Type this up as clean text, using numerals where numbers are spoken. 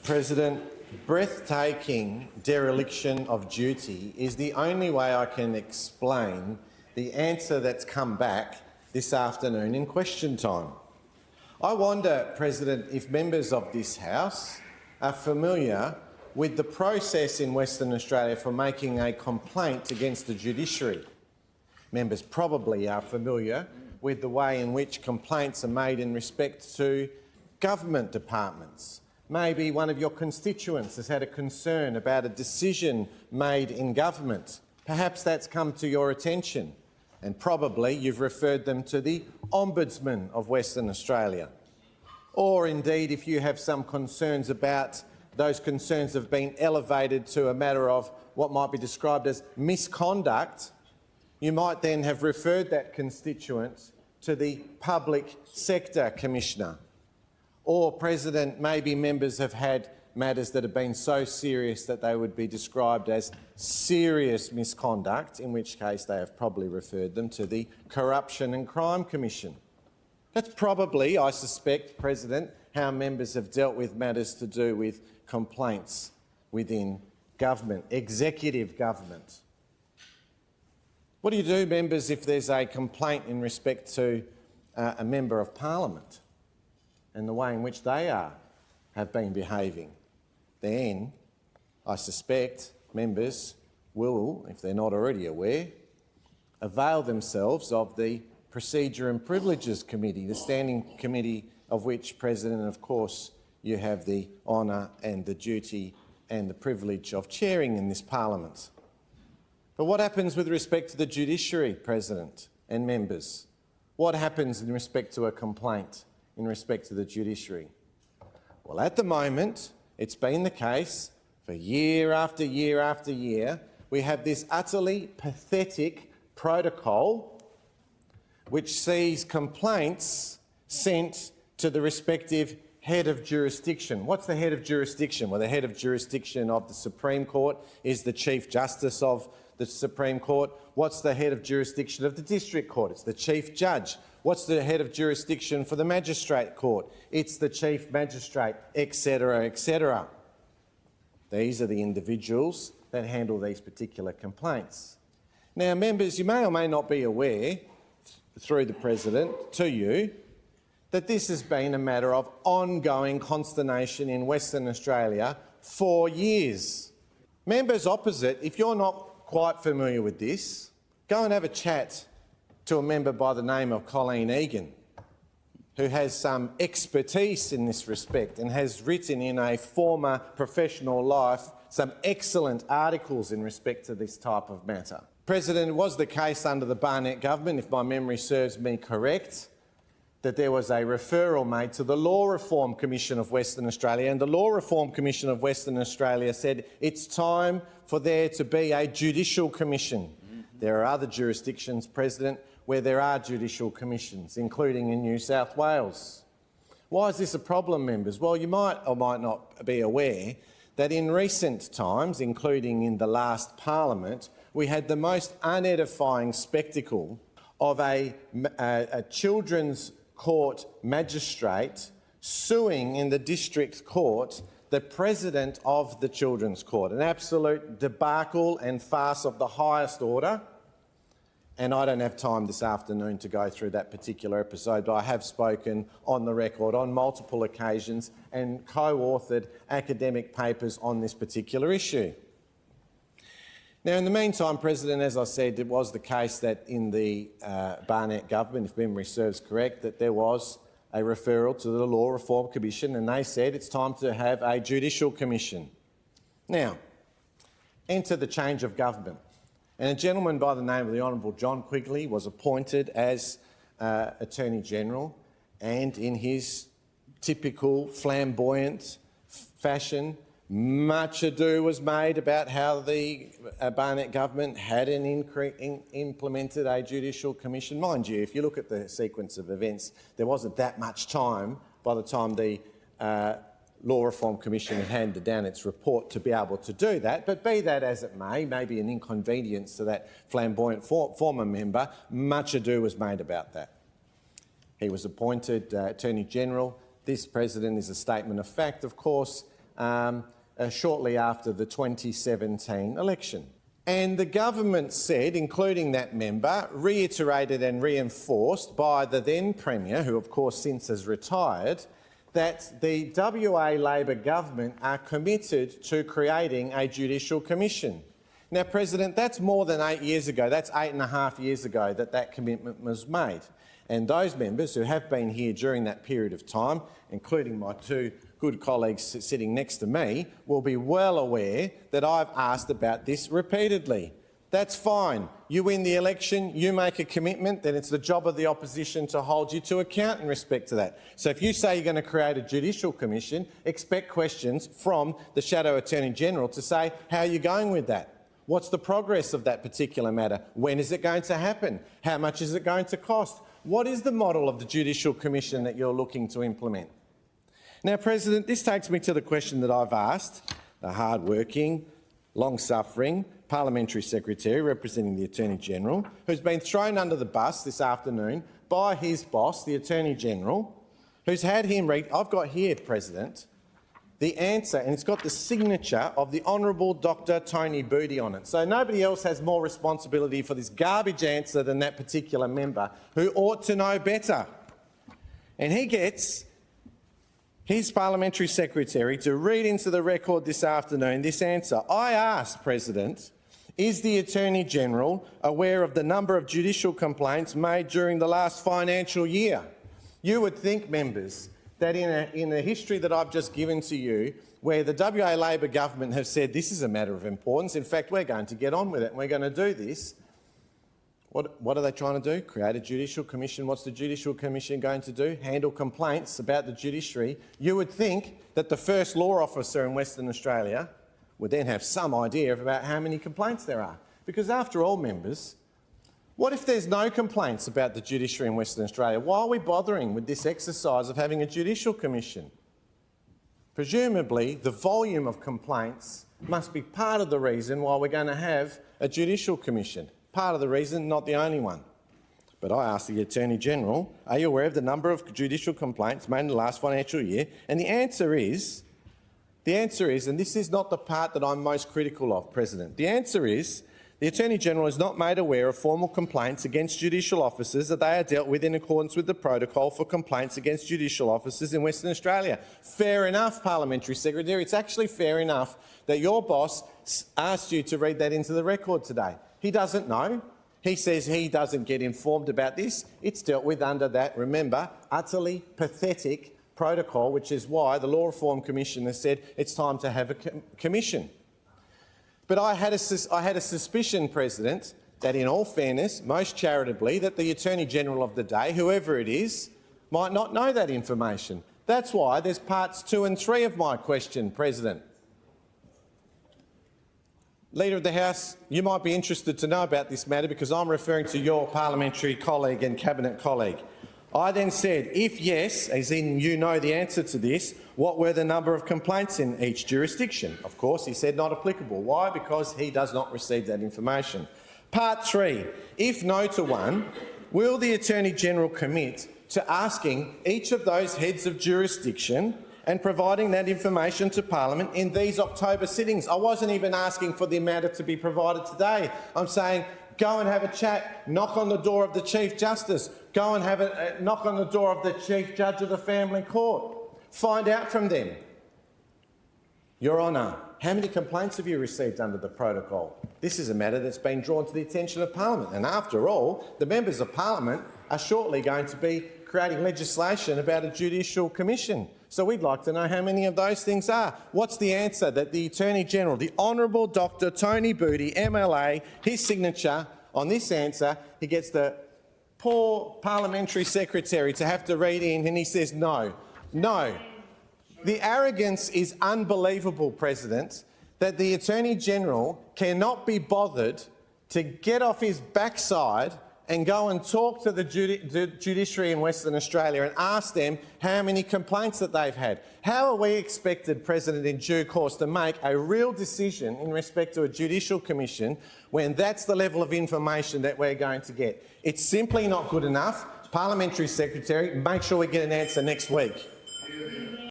President, breathtaking dereliction of duty is the only way I can explain the answer that's come back this afternoon in question time. I wonder, President, if members of this House are familiar with the process in Western Australia for making a complaint against the judiciary. Members probably are familiar with the way in which complaints are made in respect to government departments. Maybe one of your constituents has had a concern about a decision made in government. Perhaps that's come to your attention, and probably you've referred them to the Ombudsman of Western Australia. Or indeed, if you have some concerns about those concerns have been elevated to a matter of what might be described as misconduct, you might then have referred that constituent to the Public Sector Commissioner. Or, President, maybe members have had matters that have been so serious that they would be described as serious misconduct, in which case they have probably referred them to the Corruption and Crime Commission. That's probably, I suspect, President, how members have dealt with matters to do with complaints within government, executive government. What do you do, members, if there's a complaint in respect to a member of Parliament and the way in which they have been behaving? Then I suspect members will, if they're not already aware, avail themselves of the Procedure and Privileges Committee, the standing committee of which, President, of course, you have the honour and the duty and the privilege of chairing in this parliament. But what happens with respect to the judiciary, President and members? What happens in respect to a complaint in respect to the judiciary? Well, at the moment, it's been the case for year after year after year, we have this utterly pathetic protocol which sees complaints sent to the respective head of jurisdiction. What's the head of jurisdiction? Well, the head of jurisdiction of the Supreme Court is the Chief Justice of the Supreme Court. What's the head of jurisdiction of the District Court? It's the Chief Judge. What's the head of jurisdiction for the Magistrate Court? It's the Chief Magistrate, etc., etc. These are the individuals that handle these particular complaints. Now, members, you may or may not be aware, through the President, to you, that this has been a matter of ongoing consternation in Western Australia for years. Members opposite, if you're not quite familiar with this, go and have a chat to a member by the name of Colleen Egan, who has some expertise in this respect and has written in a former professional life some excellent articles in respect to this type of matter. President, it was the case under the Barnett government, if my memory serves me correct, that there was a referral made to the Law Reform Commission of Western Australia, and the Law Reform Commission of Western Australia said it's time for there to be a Judicial Commission. There are other jurisdictions, President, where there are judicial commissions, including in New South Wales. Why is this a problem, members? Well, you might or might not be aware that in recent times, including in the last parliament, we had the most unedifying spectacle of a children's court magistrate suing in the district court the president of the children's court. An absolute debacle and farce of the highest order. And I don't have time this afternoon to go through that particular episode, but I have spoken on the record on multiple occasions and co-authored academic papers on this particular issue. Now, in the meantime, President, as I said, it was the case that in the Barnett government, if memory serves correct, that there was a referral to the Law Reform Commission, and they said it's time to have a Judicial Commission. Now, enter the change of government, and a gentleman by the name of the Honourable John Quigley was appointed as Attorney General, and in his typical flamboyant fashion, much ado was made about how the Barnett government hadn't implemented a Judicial Commission. Mind you, if you look at the sequence of events, there wasn't that much time by the time the Law Reform Commission had handed down its report to be able to do that. But be that as it may, maybe an inconvenience to that flamboyant former member, much ado was made about that. He was appointed Attorney General. This, President, is a statement of fact, of course. shortly after the 2017 election. And the government said, including that member, reiterated and reinforced by the then Premier, who of course since has retired, that the WA Labor government are committed to creating a Judicial Commission. Now, President, that's more than 8 years ago. That's 8.5 years ago that that commitment was made. And those members who have been here during that period of time, including my two good colleagues sitting next to me, will be well aware that I've asked about this repeatedly. That's fine. You win the election, you make a commitment, then it's the job of the opposition to hold you to account in respect to that. So if you say you're going to create a Judicial Commission, expect questions from the Shadow Attorney-General to say, how are you going with that? What's the progress of that particular matter? When is it going to happen? How much is it going to cost? What is the model of the Judicial Commission that you're looking to implement? Now, President, this takes me to the question that I've asked the hard-working, long-suffering Parliamentary Secretary representing the Attorney-General, who's been thrown under the bus this afternoon by his boss, the Attorney-General, who's had him read— I've got here, President, the answer, and it's got the signature of the Honourable Dr Tony Booty on it. So nobody else has more responsibility for this garbage answer than that particular member, who ought to know better. And he gets his Parliamentary Secretary to read into the record this afternoon this answer. I asked, President, is the Attorney-General aware of the number of judicial complaints made during the last financial year? You would think, members, that in a history that I've just given to you, where the WA Labor government have said this is a matter of importance, in fact we're going to get on with it and we're going to do this, what are they trying to do? Create a Judicial Commission. What's the Judicial Commission going to do? Handle complaints about the judiciary. You would think that the first law officer in Western Australia would then have some idea about how many complaints there are. Because after all, members, what if there's no complaints about the judiciary in Western Australia? Why are we bothering with this exercise of having a Judicial Commission? Presumably, the volume of complaints must be part of the reason why we're going to have a Judicial Commission. Part of the reason, not the only one. But I asked the Attorney-General, are you aware of the number of judicial complaints made in the last financial year? And the answer is, and this is not the part that I'm most critical of, President, the answer is, the Attorney-General is not made aware of formal complaints against judicial officers that they are dealt with in accordance with the protocol for complaints against judicial officers in Western Australia. Fair enough, Parliamentary Secretary. It's actually fair enough that your boss asked you to read that into the record today. He doesn't know. He says he doesn't get informed about this. It's dealt with under that, remember, utterly pathetic protocol, which is why the Law Reform Commission has said it's time to have a commission. But I had a suspicion, President, that in all fairness, most charitably, that the Attorney-General of the day, whoever it is, might not know that information. That's why there's parts 2 and 3 of my question, President. Leader of the House, you might be interested to know about this matter because I'm referring to your parliamentary colleague and cabinet colleague. I then said, if yes, as in you know the answer to this, what were the number of complaints in each jurisdiction? Of course, he said not applicable. Why? Because he does not receive that information. Part 3, if no to one, will the Attorney-General commit to asking each of those heads of jurisdiction and providing that information to Parliament in these October sittings? I wasn't even asking for the matter to be provided today. I'm saying go and have a chat, knock on the door of the Chief Justice, go and have a knock on the door of the Chief Judge of the Family Court. Find out from them. Your Honour, how many complaints have you received under the protocol? This is a matter that's been drawn to the attention of Parliament. And after all, the members of Parliament are shortly going to be creating legislation about a Judicial Commission. So we'd like to know how many of those things are. What's the answer that the Attorney-General, the Honourable Dr Tony Booty, MLA, his signature on this answer, he gets the poor Parliamentary Secretary to have to read in and he says no. No. The arrogance is unbelievable, President, that the Attorney-General cannot be bothered to get off his backside and go and talk to the judiciary in Western Australia and ask them how many complaints that they've had. How are we expected, President, in due course to make a real decision in respect to a Judicial Commission when that's the level of information that we're going to get? It's simply not good enough. Parliamentary Secretary, make sure we get an answer next week.